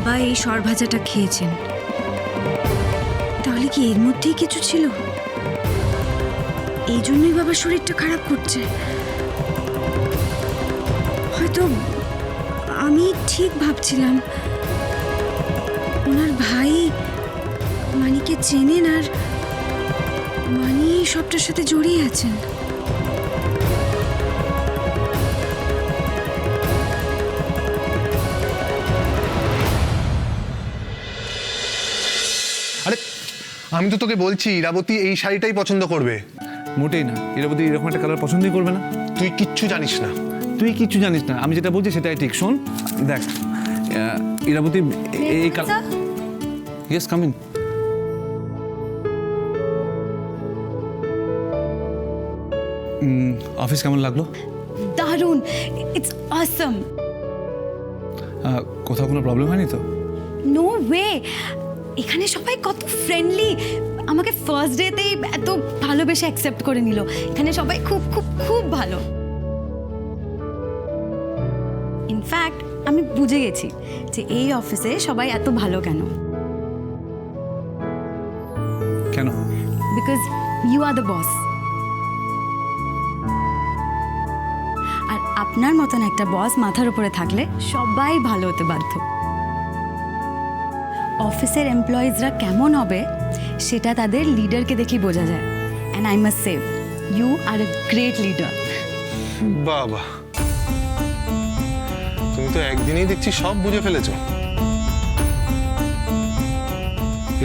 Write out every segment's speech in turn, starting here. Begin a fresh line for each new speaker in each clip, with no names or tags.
বাবা এই সরভাজাটা খেয়েছেন, তাহলে কি এর মধ্যেই কিছু ছিল? এই জন্যই বাবার শরীরটা খারাপ করছে। হয়তো আমি ঠিক ভাবছিলাম, ওনার ভাই মানিকে চেনেন আর মানি সবটার সাথে জড়িয়ে আছেন।
আরে আমি তো তোকে বলছি ইরাবতী এই শাড়িটাই পছন্দ করবে।
মোটেই না, ইরাবতী এরকম একটা কালার পছন্দই করবে না।
তুই কিচ্ছু জানিস না।
তুই কিচ্ছু জানিস না, আমি যেটা বলছি সেটাই ঠিক। শোন দেখ, ইরাবতী এই colour. Yes, come in. Office কেমন লাগলো?
দারুণ, ইটস অসম।
কোথাও কোনো প্রবলেম হয়নি তো?
নো ওয়ে, এখানে সবাই কত ফ্রেন্ডলি। আমাকে ফার্স্ট ডেতেই এত ভালোবেসে অ্যাকসেপ্ট করে নিল। এখানে সবাই খুব খুব খুব ভালো। ইনফ্যাক্ট আমি বুঝে গেছি যে এই অফিসে সবাই এত ভালো কেন।
কেন?
Because you are the boss. আর আপনার মতন একটা বস মাথার উপরে থাকলে সবাই ভালো হতে বাধ্য। অফিসের এমপ্লয়িজরা কেমন হবে সেটা তাদের লিডারকে দেখেই বোঝা যায়। And I must say you are a great leader.
বাবা, তুমি তো একদিনেই দেখছি সব বুঝে ফেলেছো।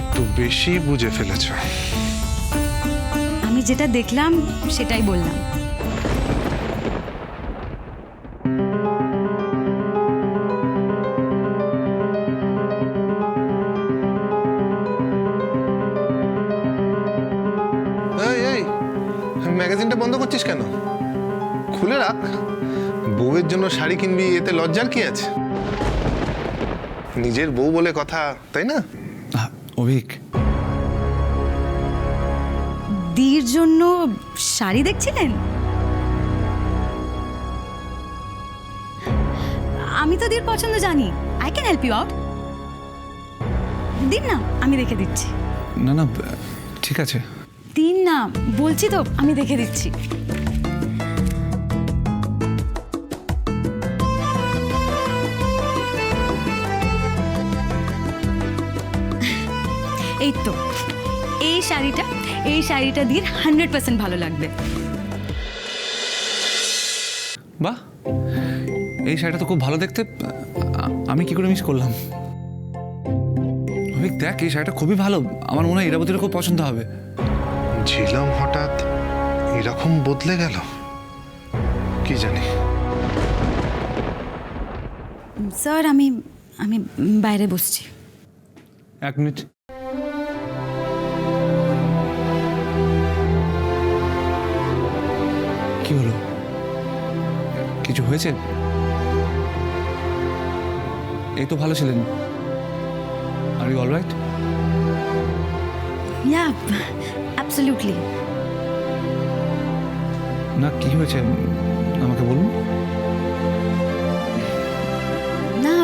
একটু বেশি বুঝে ফেলেছো।
আমি যেটা দেখলাম সেটাই বললাম।
এই এই ম্যাগাজিনটা বন্ধ করছিস কেন? খুলে রাখ। বউয়ের জন্য শাড়ি কিনবি, এতে লজ্জার কি আছে? নিজের বউ বলে কথা, তাই না?
অভিক,
দির জন্য শাড়ি দেখছিলেন? আমি তো দির পছন্দ জানি। I can help you out. দিন না, আমি দেখে দিচ্ছি।
না না, ঠিক আছে।
দিন না, বলছি তো আমি দেখে দিচ্ছি। এই তো এই শাড়িটা দিয়ে 100% ভালো লাগবে।
বাহ, এই শাড়িটা তো খুব ভালো দেখতে। আমি কি করে মিস করলাম? অভিক দেখ, এই শাড়িটা খুবই ভালো। আমার মনে হয় ইরাবতীর খুব পছন্দ হবে।
ঝিলাম হঠাৎ এরকম বদলে গেল, কি জানি।
স্যার আমি আমি বাইরে বসছি।
এক মিনিট। কি হলো? কিছু হয়েছে? এই তো ভালো ছিলেন। Are you alright?
Yeah, absolutely.
না, কি হয়েছে আমাকে বলুন।
না,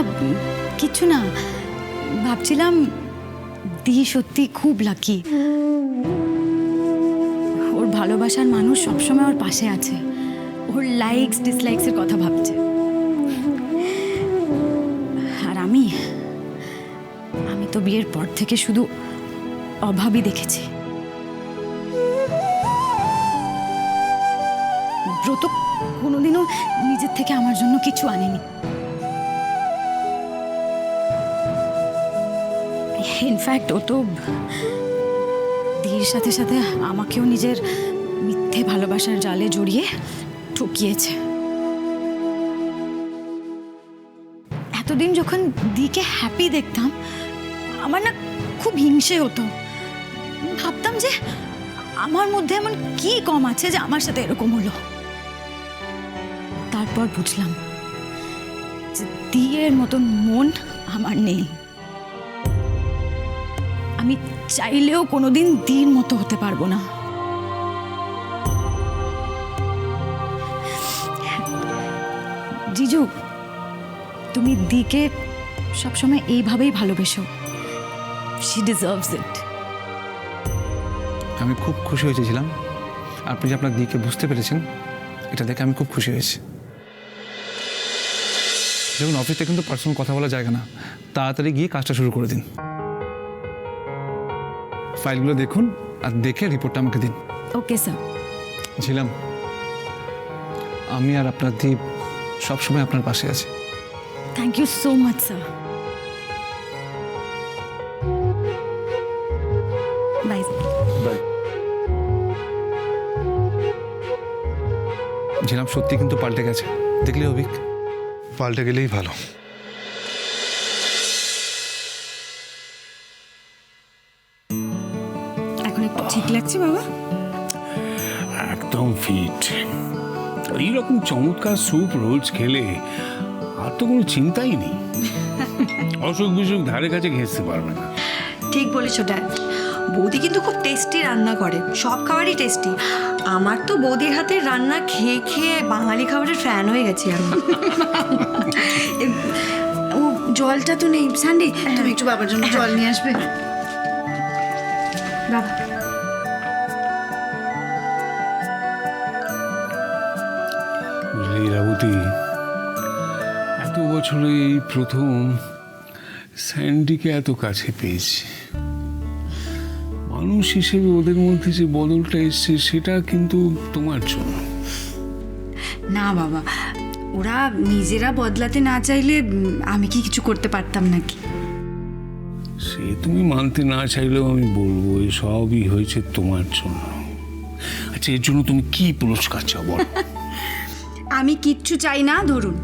কিছু না। ভাবছিলাম দি সত্যি খুব লাকি। ওর ভালোবাসার মানুষ সবসময় ওর পাশে আছে। ওর লাইকস ডিসলাইকসের কথা ভাবছে। আর আমি তো বিয়ের পর থেকে শুধু অভাবই দেখেছি। ব্রত কোনোদিনও নিজের থেকে আমার জন্য কিছু আনেনি। ইনফ্যাক্ট ও তো দির সাথে সাথে আমাকেও নিজের মিথ্যে ভালোবাসার জালে জড়িয়ে ঠকিয়েছে। এতদিন যখন দিকে হ্যাপি দেখতাম, আমার না খুব হিংসে হতো। ভাবতাম যে আমার মধ্যে এমন কি কম আছে যে আমার সাথে এরকম হলো। তারপর বুঝলাম যে দিয়ের মতন মন আমার নেই। আমি চাইলেও কোনোদিন দির মতো হতে পারবো না। জিজু, তুমি দিকে সবসময় এইভাবেই ভালোবেসো। শি ডিজার্ভস ইট।
আমি খুব খুশি হয়েছিলাম আপনি যে আপনার দিকে বুঝতে পেরেছেন, এটা দেখে আমি খুব খুশি হয়েছি। দেখুন, অফিসে কিন্তু পার্সোনাল কথা বলা জায়গা না, তাড়াতাড়ি গিয়ে কাজটা শুরু করে দিন। ফাইলগুলো দেখুন আর দেখে রিপোর্টটা আমাকে দিন।
Okay sir.
ঝিলাম, আমি আর আপনার দীপ সবসময় আপনার পাশে আছি।
Thank you so much sir. Bye.
Jhilam সত্যি কিন্তু পাল্টে গেছে, দেখলে অভিক?
পাল্টে গেলেই ভালো।
এখন একটু ঠিক লাগছে বাবা?
একদম ফিট। এইরকম চমৎকার স্যুপ রোজ খেলে আর তো কোনো চিন্তাই নেই। অসুখ বিসুখ ধারে কাছে ঘেঁচতে পারবে না।
ঠিক বলেছো ড্যাড, বৌদি কিন্তু খুব টেস্টি রান্না করে, সব খাবারই টেস্টি। আমার তো বৌদির হাতের রান্না খেয়ে খেয়ে বাঙালি খাবারের ফ্যান হয়ে গেছি আমি।
ও জলটা তো নেই। স্যান্ডি, তুমি একটু বাবার জন্য জল নিয়ে আসবে। বাবা,
বুঝলি রাবতী, এত বছরে এই প্রথম স্যান্ডিকে এত কাছে পেয়েছি। মানুষ হিসেবে ওদের মধ্যে যে বদলটা এসছে সেটা কিন্তু তোমার জন্য।
না বাবা, ওরা নিজেরা বদলাতে না চাইলে আমি কি কিছু করতে পারতাম নাকি?
সে তুমি মানতে না চাইলেও আমি বলবো এই সবই হয়েছে তোমার জন্য। আচ্ছা, এর জন্য তুমি কি পুরস্কার চাও বল?
আমি কিচ্ছু চাই না। ধরুন,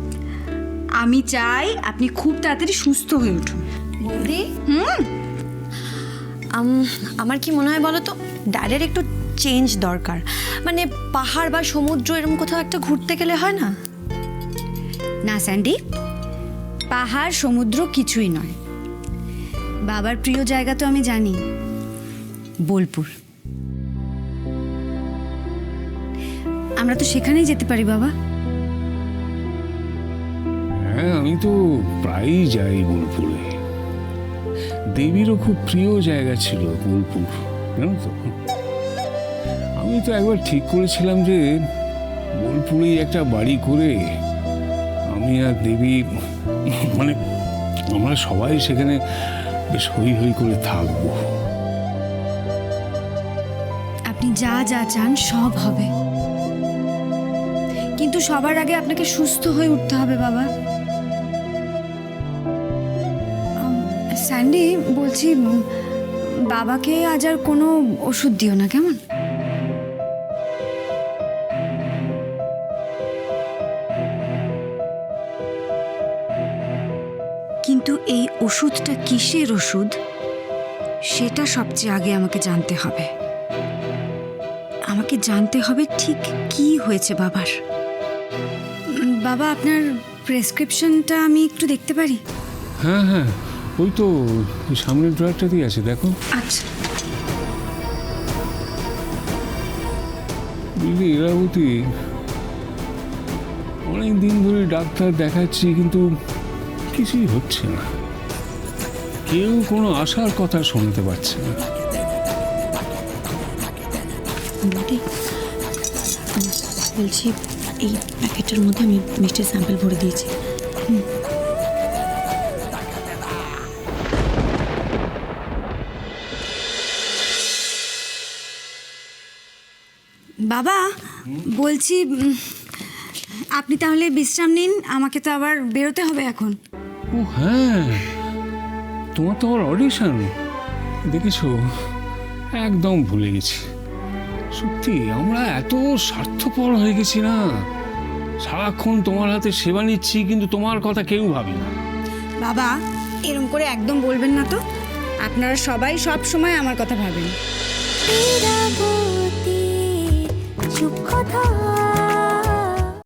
আমি চাই আপনি খুব তাড়াতাড়ি সুস্থ হয়ে উঠুন।
বৌদি, আমার কি মনে হয় বলো তো, ড্যাডের একটু চেঞ্জ দরকার। মানে পাহাড় বা সমুদ্র এরকম কোথাও একটা ঘুরতে গেলে হয় না?
না স্যান্ডি, পাহাড় সমুদ্র কিছুই নয়। বাবার প্রিয় জায়গা তো আমি জানি, বোলপুর। আমরা তো সেখানেই যেতে পারি বাবা।
হ্যাঁ, আমি তো প্রায়ই যাই বোলপুরে। দেবীরও খুব প্রিয় জায়গা ছিল বোলপুর, জানো তো। আমি তো একবার ঠিক করেছিলাম যে বোলপুরেই একটা বাড়ি করে আমি আর দেবী, মানে আমরা সবাই সেখানে বেশ হই হই করে থাকবো।
আপনি যা যা চান সব হবে, কিন্তু সবার আগে আপনাকে সুস্থ হয়ে উঠতে হবে বাবা। স্যান্ডি, বলছি বাবাকে আজ আর কোনো ওষুধ দিও না, কেমন? কিন্তু এই ওষুধটা কিসের ওষুধ সেটা সবচেয়ে আগে আমাকে জানতে হবে। আমাকে জানতে হবে ঠিক কি হয়েছে বাবার। বাবা, আপনার প্রেসক্রিপশনটা আমি একটু দেখতে পারি?
হ্যাঁ হ্যাঁ, ওই তো ওই সামনের ড্রয়ারটাতেই আছে, দেখো।
আচ্ছা।
বুঝলি ইরাবতী, অনেক দিন ধরে ডাক্তার দেখাচ্ছি কিন্তু কিছুই হচ্ছে না। কেউ কোনো আশার কথা শুনতে পাচ্ছে না।
বৌদি, বলছি এই প্যাকেটের মধ্যে আমি মিষ্টির স্যাম্পল ভরে দিয়েছি।
বাবা, বলছি আপনি তাহলে বিশ্রাম নিন, আমাকে তো আবার বেরোতে হবে এখন।
ও হ্যাঁ, তোমার তো আমার অডিশন, দেখেছো? একদম ভুলে গেছি। সত্যি আমরা এত স্বার্থপর হয়ে গেছি না। সারাক্ষণ তোমার হাতে সেবা নিচ্ছি কিন্তু তোমার কথা কেউ ভাবি না।
বাবা, এরকম করে একদম বলবেন না তো। আপনারা সবাই সব সময় আমার কথা ভাবেন।
চুপ কথা